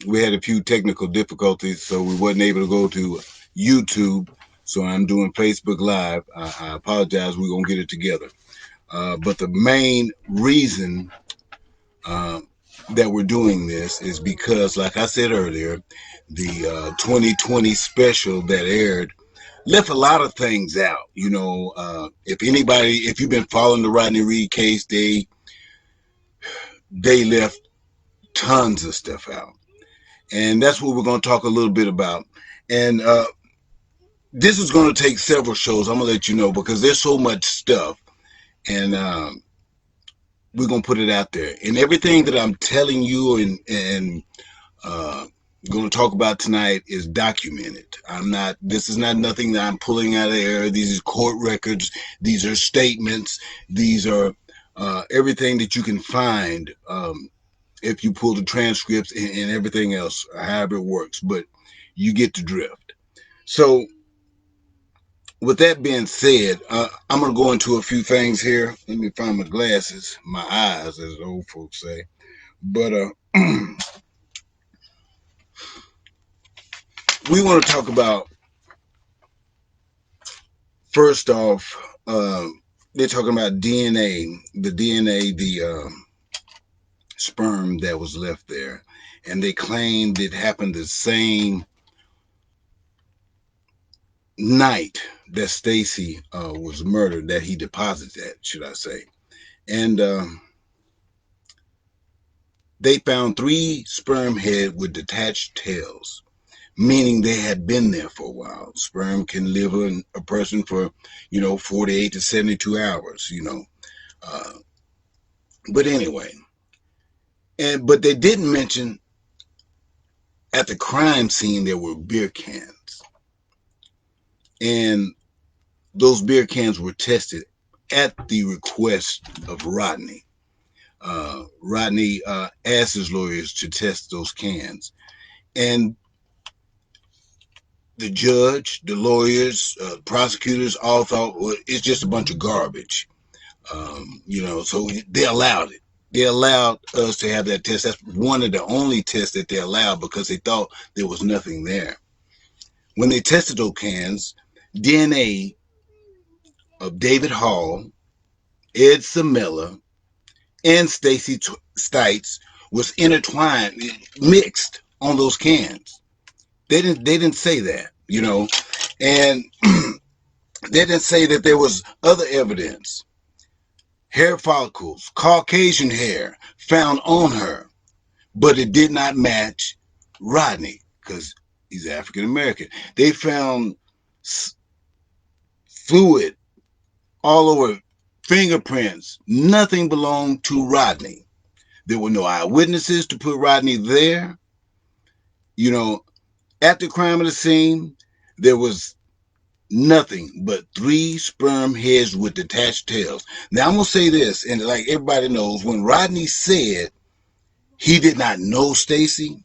we had a few technical difficulties, so we wasn't able to go to YouTube. So I'm doing Facebook Live. I apologize. We're gonna get it together. But the main reason uh, that we're doing this is because, like I said earlier, the 2020 special that aired left a lot of things out. If you've been following the Rodney Reed case, they left tons of stuff out, and that's what we're going to talk a little bit about. And this is going to take several shows. I'm going to let you know because there's so much stuff, and we're going to put it out there. And everything that I'm telling you and going to talk about tonight is documented. This is not nothing that I'm pulling out of the air. These are court records. These are statements. These are everything that you can find if you pull the transcripts and everything else, however it works. But you get the drift. So with that being said, I'm going to go into a few things here. Let me find my glasses, my eyes, as old folks say. But we want to talk about, first off, they're talking about DNA, the sperm that was left there. And they claimed it happened the same night that Stacey was murdered, that he deposited that, should I say. And they found 3 sperm heads with detached tails, meaning they had been there for a while. Sperm can live in a person for, 48 to 72 hours, But anyway, but they didn't mention at the crime scene there were beer cans. And those beer cans were tested at the request of Rodney. Rodney asked his lawyers to test those cans. And the judge, the lawyers, prosecutors all thought, well, it's just a bunch of garbage. So they allowed it. They allowed us to have that test. That's one of the only tests that they allowed because they thought there was nothing there. When they tested those cans, DNA of David Hall, Ed Samela, and Stacey Stites was intertwined, mixed on those cans. They didn't say that, and they didn't say that there was other evidence. Hair follicles, Caucasian hair found on her, but it did not match Rodney because he's African American. They found fluid all over, fingerprints. Nothing belonged to Rodney. There were no eyewitnesses to put Rodney there. At the crime of the scene, there was nothing but 3 sperm heads with detached tails. Now I'm gonna say this, and like everybody knows, when Rodney said he did not know Stacey,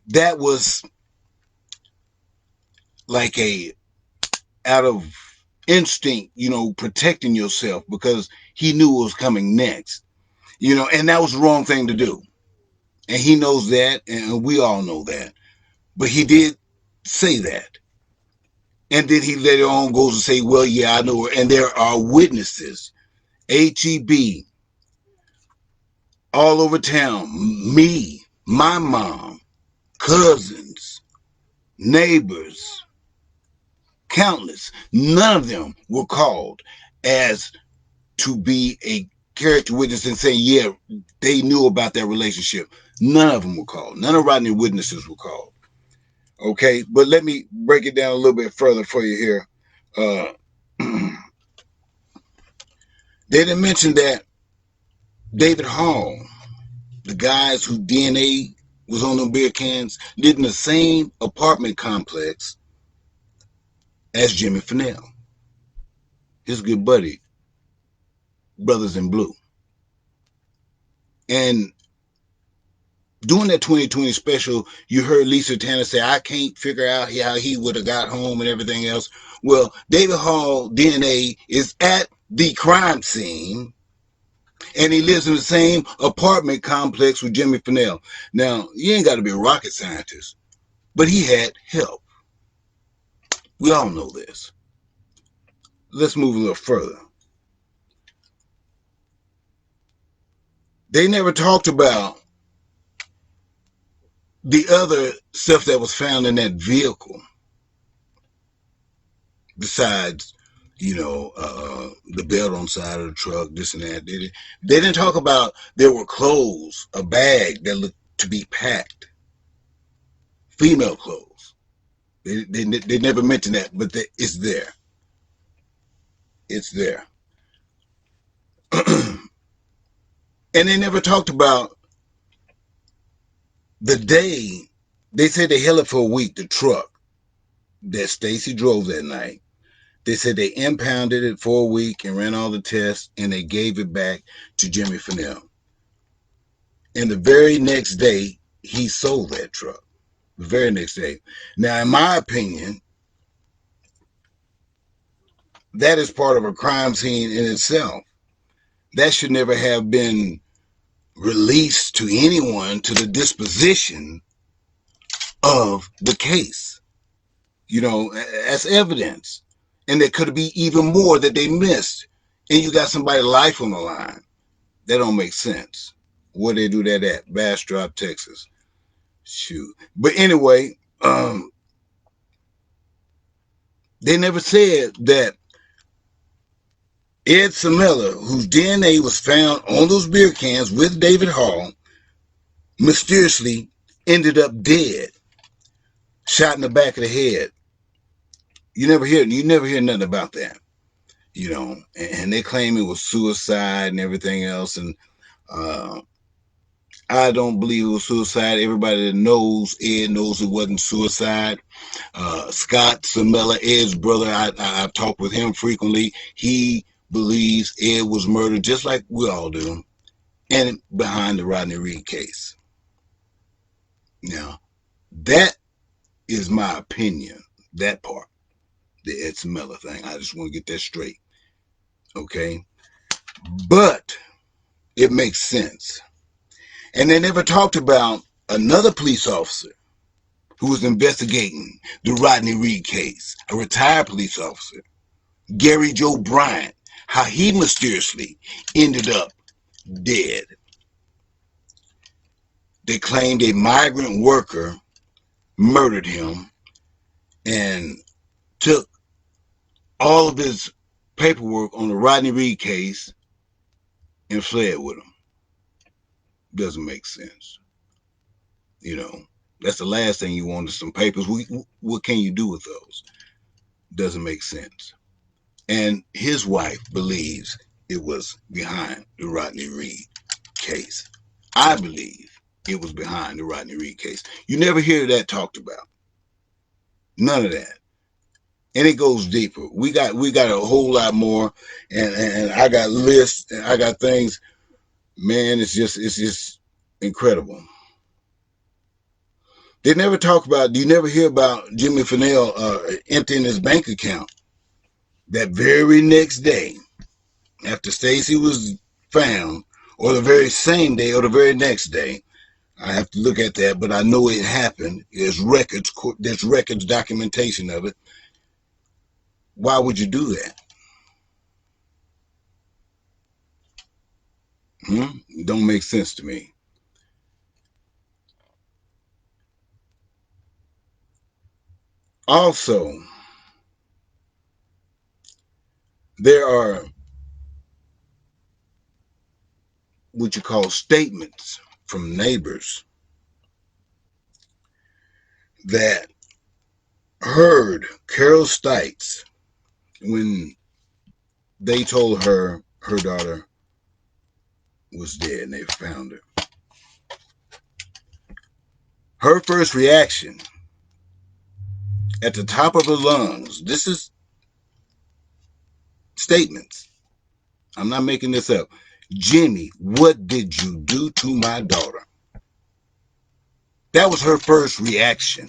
that was like a out of instinct, protecting yourself because he knew what was coming next. And that was the wrong thing to do. And he knows that, and we all know that. But he did say that. And then he later on goes and say, well, yeah, I know her. And there are witnesses, HEB, all over town, me, my mom, cousins, neighbors, countless. None of them were called as to be a character witness and say, yeah, they knew about that relationship. None of them were called. None of Rodney witnesses were called. Okay, but let me break it down a little bit further for you here. They didn't mention that David Hall, the guys whose DNA was on them beer cans, lived in the same apartment complex as Jimmy Fennell, his good buddy, Brothers in Blue. And during that 2020 special, you heard Lisa Tanner say, I can't figure out how he would have got home and everything else. Well, David Hall DNA is at the crime scene, And he lives in the same apartment complex with Jimmy Fennell. Now, you ain't got to be a rocket scientist, but he had help. We all know this. Let's move a little further. They never talked about the other stuff that was found in that vehicle besides, the belt on the side of the truck, this and that. They didn't talk about there were clothes, a bag that looked to be packed, female clothes. They never mentioned that, but it's there. It's there. And they never talked about the day. They said they held it for a week, the truck that Stacey drove that night. They said they impounded it for a week and ran all the tests, and they gave it back to Jimmy Fennell. And the very next day, he sold that truck. The very next day. Now, in my opinion, that is part of a crime scene in itself. That should never have been released to anyone to the disposition of the case, as evidence. And there could be even more that they missed. And you got somebody's life on the line. That don't make sense. Where they do that at? Bastrop, Texas. Shoot. But anyway, they never said that Ed Samela, whose DNA was found on those beer cans with David Hall, mysteriously ended up dead, shot in the back of the head. You never hear nothing about that, and they claim it was suicide and everything else. And I don't believe it was suicide. Everybody that knows Ed knows it wasn't suicide. Scott Samela, Ed's brother, I've talked with him frequently. He believes Ed was murdered just like we all do, and behind the Rodney Reed case. Now, that is my opinion, that part, the Ed Samela thing. I just want to get that straight. Okay? But it makes sense. And they never talked about another police officer who was investigating the Rodney Reed case, a retired police officer, Gary Joe Bryant, how he mysteriously ended up dead. They claimed a migrant worker murdered him and took all of his paperwork on the Rodney Reed case and fled with him. Doesn't make sense. That's the last thing you want is some papers. What can you do with those? Doesn't make sense. And his wife believes it was behind the Rodney Reed case. I believe it was behind the Rodney Reed case. You never hear that talked about. None of that. And it goes deeper. We got a whole lot more, and I got lists and I got things. Man, it's just incredible. They never talk about. You never hear about Jimmy Fennell emptying his bank account that very next day after Stacey was found, or the very same day, or the very next day. I have to look at that, but I know it happened. There's records, documentation of it. Why would you do that? It don't make sense to me. Also, there are what you call statements from neighbors that heard Carol Stites when they told her daughter was dead and they found her. Her first reaction at the top of her lungs, this is statements. I'm not making this up. Jimmy, what did you do to my daughter? That was her first reaction.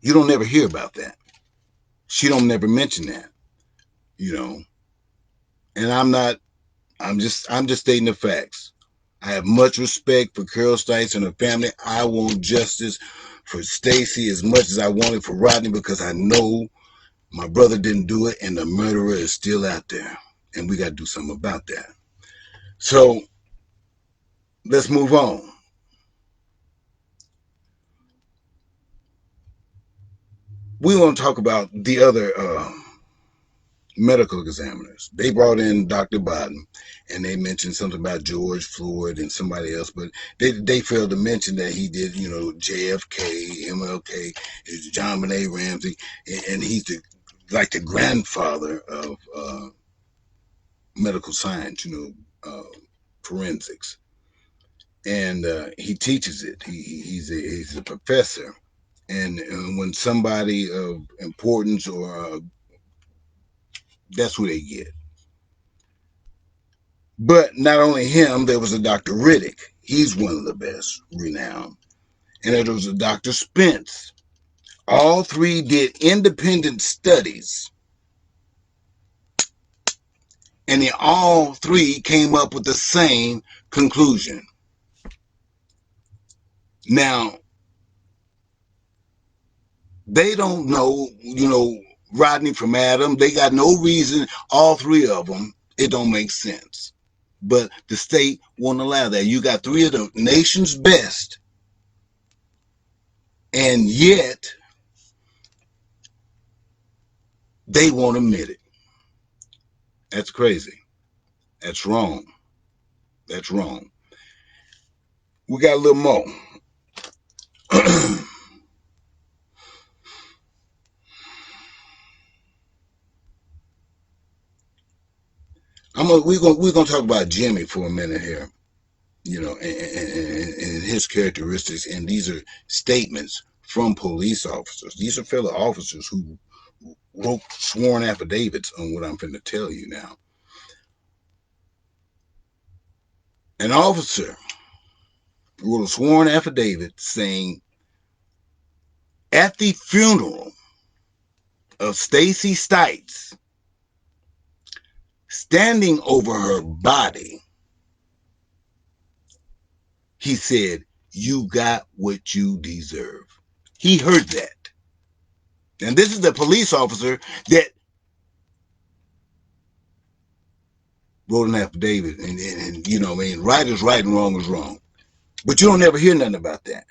You don't never hear about that. She don't never mention that, And I'm I'm just stating the facts. I have much respect for Carol Stites and her family. I want justice for Stacey as much as I want it for Rodney, because I know my brother didn't do it and the murderer is still out there. And we got to do something about that. So let's move on. We want to talk about the other medical examiners. They brought in Dr. Biden, and they mentioned something about George Floyd and somebody else, but they failed to mention that he did, JFK, MLK, John Benet Ramsey, and he's like the grandfather of medical science, forensics, and he teaches it. He's a professor, and when somebody of importance or that's who they get. But not only him, there was a Dr. Riddick. He's one of the best renowned. And there was a Dr. Spence. All three did independent studies. And they all three came up with the same conclusion. Now, they don't know, Rodney from Adam. They got no reason, all three of them, it don't make sense. But the state won't allow that. You got three of the nation's best, and yet they won't admit it. That's crazy. That's wrong. That's wrong. We got a little more. We're gonna talk about Jimmy for a minute here, and his characteristics. And these are statements from police officers. These are fellow officers who wrote sworn affidavits on what I'm finna tell you now. An officer wrote a sworn affidavit saying, at the funeral of Stacey Stites, standing over her body, he said, you got what you deserve. He heard that. And this is the police officer that wrote an affidavit. And right is right and wrong is wrong. But you don't ever hear nothing about that.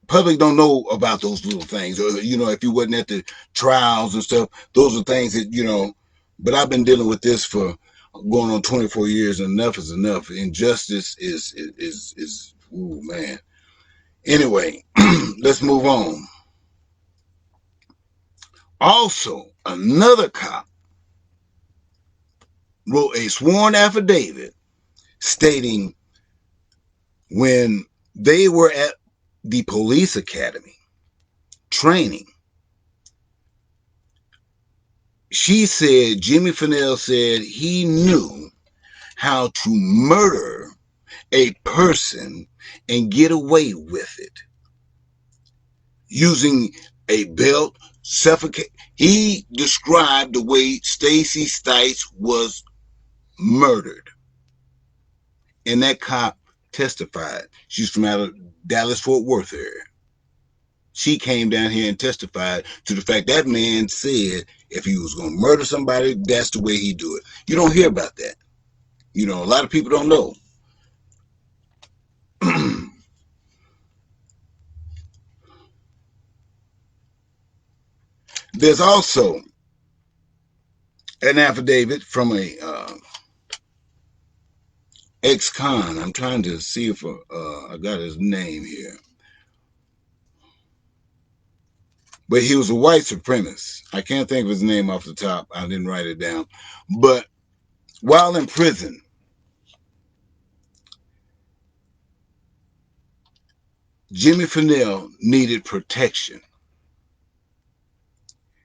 Public don't know about those little things. Or, if you wasn't at the trials and stuff, those are things that, but I've been dealing with this for going on 24 years, and enough is enough. Injustice is ooh, man. Anyway, let's move on. Also, another cop wrote a sworn affidavit stating when they were at the police academy training, she said, Jimmy Fennell said he knew how to murder a person and get away with it using a belt, suffocate. He described the way Stacey Stites was murdered. And that cop testified. She's from out of Dallas-Fort Worth area. She came down here and testified to the fact that man said if he was going to murder somebody, that's the way he do it. You don't hear about that. A lot of people don't know. There's also an affidavit from a ex-con. I'm trying to see if I got his name here. But he was a white supremacist. I can't think of his name off the top. I didn't write it down. But while in prison, Jimmy Fennell needed protection.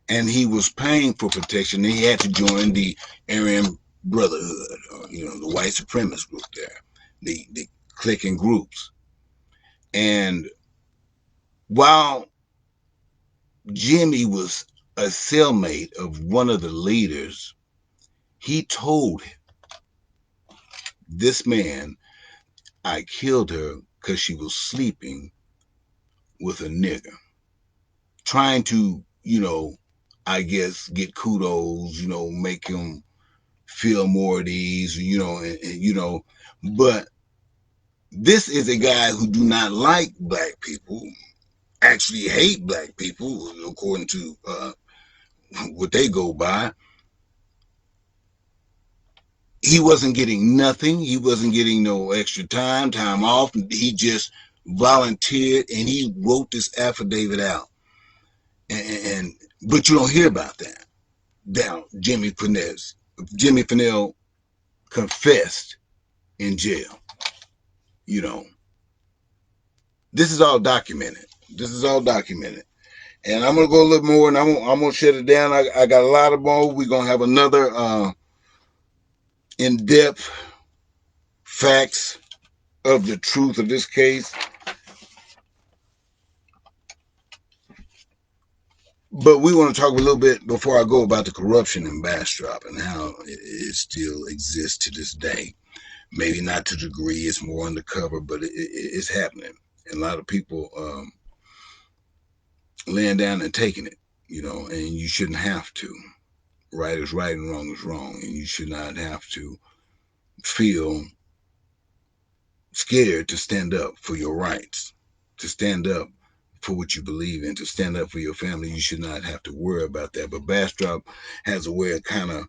And he was paying for protection. And he had to join the Aryan Brotherhood, or, the white supremacist group there, the clique and groups. And while Jimmy was a cellmate of one of the leaders, he told This man, I killed her because she was sleeping with a nigger, trying to, I guess get kudos, make him feel more at ease, but this is a guy who do not like black people, actually hate black people, according to what they go by. He wasn't getting nothing. He wasn't getting no extra time off. He just volunteered and he wrote this affidavit out. And but you don't hear about that. Now, Jimmy Fennell confessed in jail. You know, this is all documented. This is all documented. And I'm gonna go a little more, and I'm gonna shut it down. I got a lot of more. We're gonna have another in-depth facts of the truth of this case. But we want to talk a little bit before I go about the corruption in Bastrop and how it still exists to this day. Maybe not to the degree it's more undercover, but it's happening. And a lot of people laying down and taking it, and you shouldn't have to. Right is right and wrong is wrong. And you should not have to feel scared to stand up for your rights, to stand up for what you believe in, to stand up for your family. You should not have to worry about that. But Bastrop has a way of kind of,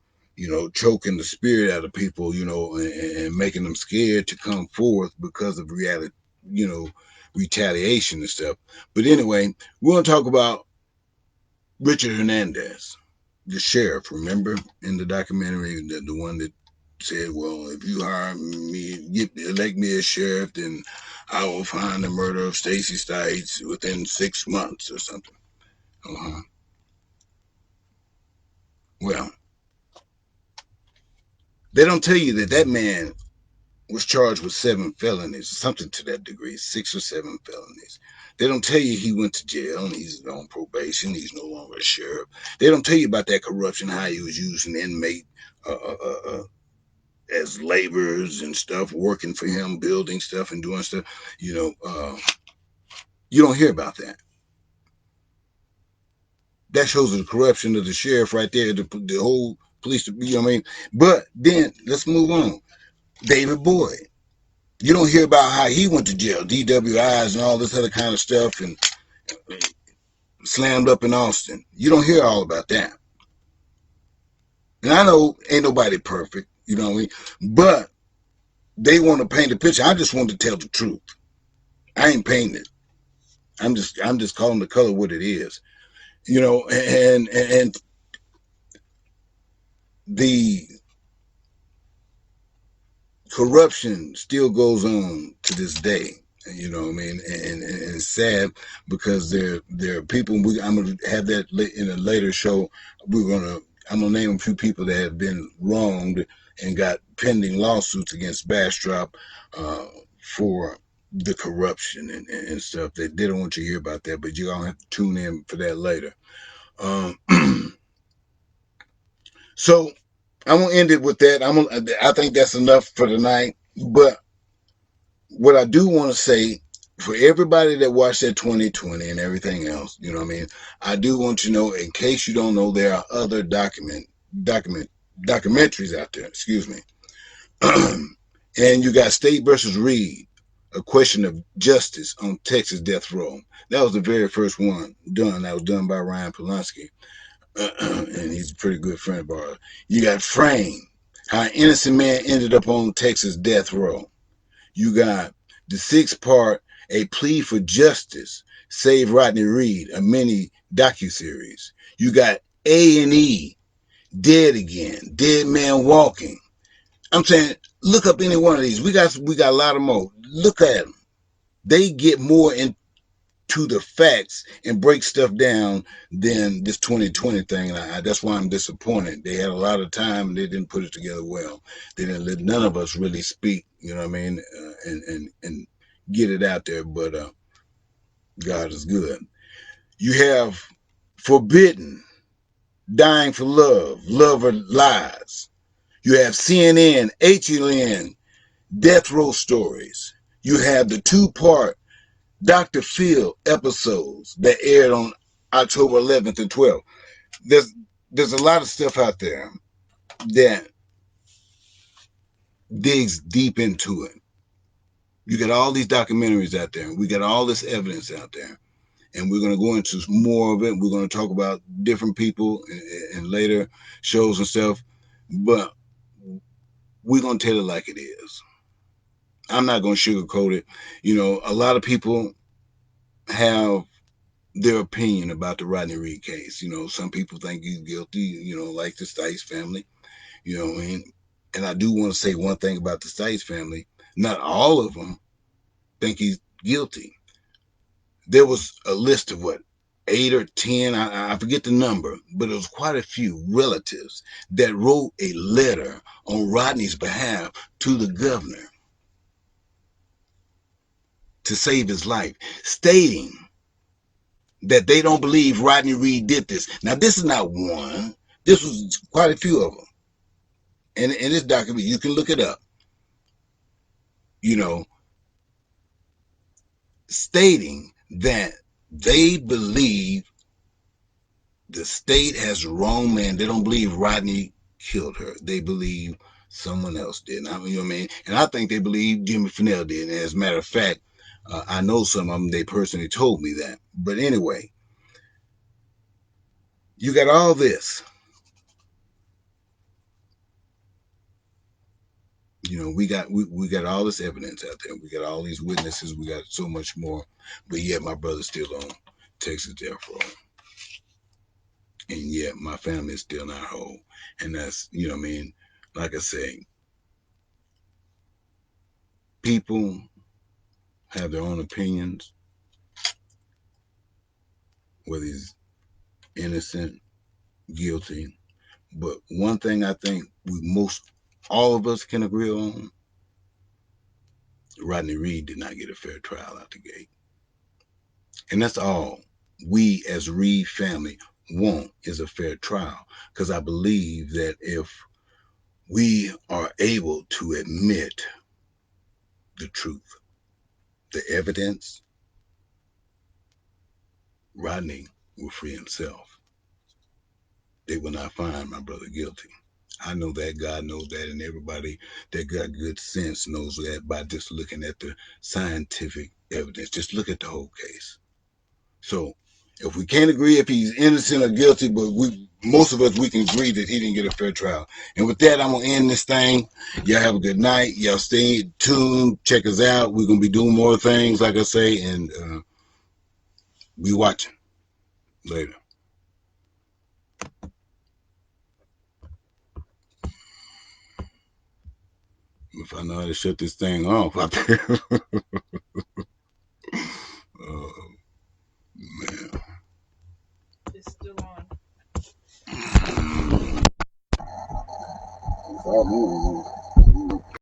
choking the spirit out of people, and making them scared to come forth because of reality, retaliation and stuff. But anyway, we're going to talk about Richard Hernandez, the sheriff, remember in the documentary, the one that said, well, if you hire me, elect me as sheriff, then I will find the murder of Stacey Stites within 6 months or something. Uh-huh. Well, they don't tell you that man was charged with 7 felonies, something to that degree, 6 or 7 felonies. They don't tell you he went to jail and he's on probation. He's no longer a sheriff. They don't tell you about that corruption, how he was using inmate as laborers and stuff, working for him, building stuff and doing stuff. You don't hear about that. That shows the corruption of the sheriff right there, the whole police, you know what I mean? But then let's move on. David Boyd. You don't hear about how he went to jail, DWIs and all this other kind of stuff, and slammed up in Austin. You don't hear all about that. And I know ain't nobody perfect, you know what I mean? But they want to paint a picture. I just want to tell the truth. I ain't painting it. I'm just calling the color what it is. And the corruption still goes on to this day. You know what I mean? And it's sad because there are people. I'm gonna have that in a later show. I'm gonna name a few people that have been wronged and got pending lawsuits against Bastrop for the corruption and stuff. They don't want you to hear about that, but you're gonna have to tune in for that later. So I'm gonna end it with that. I think that's enough for tonight. But what I do want to say for everybody that watched that 2020 and everything else, you know what I mean? I do want you to know, in case you don't know, there are other documentaries out there, excuse me. And you got State versus Reed, A Question of Justice on Texas Death Row. That was the very first one done. That was done by Ryan Polanski. And he's a pretty good friend of ours. You got Frame, how an innocent man ended up on Texas death row. You got the 6-part A Plea for Justice, Save Rodney Reed, a mini docuseries. You got A&E, Dead Again, Dead Man Walking. I'm saying, look up any one of these. We got a lot of more. Look at them. They get more into the facts and break stuff down than this 2020 thing. And that's why I'm disappointed. They had a lot of time and they didn't put it together well. They didn't let none of us really speak, you know what I mean, and get it out there. But God is good. You have Forbidden, Dying for Love, Love or Lies. You have CNN, HLN, Death Row Stories. You have the two-part Dr. Phil episodes that aired on October 11th and 12th. There's a lot of stuff out there that digs deep into it. You got all these documentaries out there. We got all this evidence out there. And we're going to go into more of it. We're going to talk about different people in later shows and stuff. But we're going to tell it like it is. I'm not going to sugarcoat it. You know, a lot of people have their opinion about the Rodney Reed case. You know, some people think he's guilty, you know, like the Stites family. You know what I mean? And I do want to say one thing about the Stites family. Not all of them think he's guilty. There was a list of what, 8 or 10, I forget the number, but it was quite a few relatives that wrote a letter on Rodney's behalf to the governor to save his life, stating that they don't believe Rodney Reed did this. Now, this is not one. This was quite a few of them. And in this document, you can look it up, you know, stating that they believe the state has the wrong man. They don't believe Rodney killed her. They believe someone else did. I mean, you know what I mean? And I think they believe Jimmy Fennell did. And as a matter of fact, I know some of them, they personally told me that. But anyway, you got all this. You know, we got all this evidence out there. We got all these witnesses. We got so much more. But yet my brother's still on Texas death row. And yet my family is still not whole. And that's, you know what I mean? Like I say, people have their own opinions, whether he's innocent, guilty. But one thing I think all of us can agree on, Rodney Reed did not get a fair trial out the gate. And that's all we as Reed family want, is a fair trial. Because I believe that if we are able to admit the truth, the evidence, Rodney will free himself. They will not find my brother guilty. I know that, God knows that, and everybody that got good sense knows that by just looking at the scientific evidence. Just look at the whole case. So if we can't agree if he's innocent or guilty, but most of us, we can agree that he didn't get a fair trial. And with that, I'm going to end this thing. Y'all have a good night. Y'all stay tuned. Check us out. We're going to be doing more things, like I say, and be watching. Later. If I know how to shut this thing off out there. Oh, man. It's still on. It's all moving.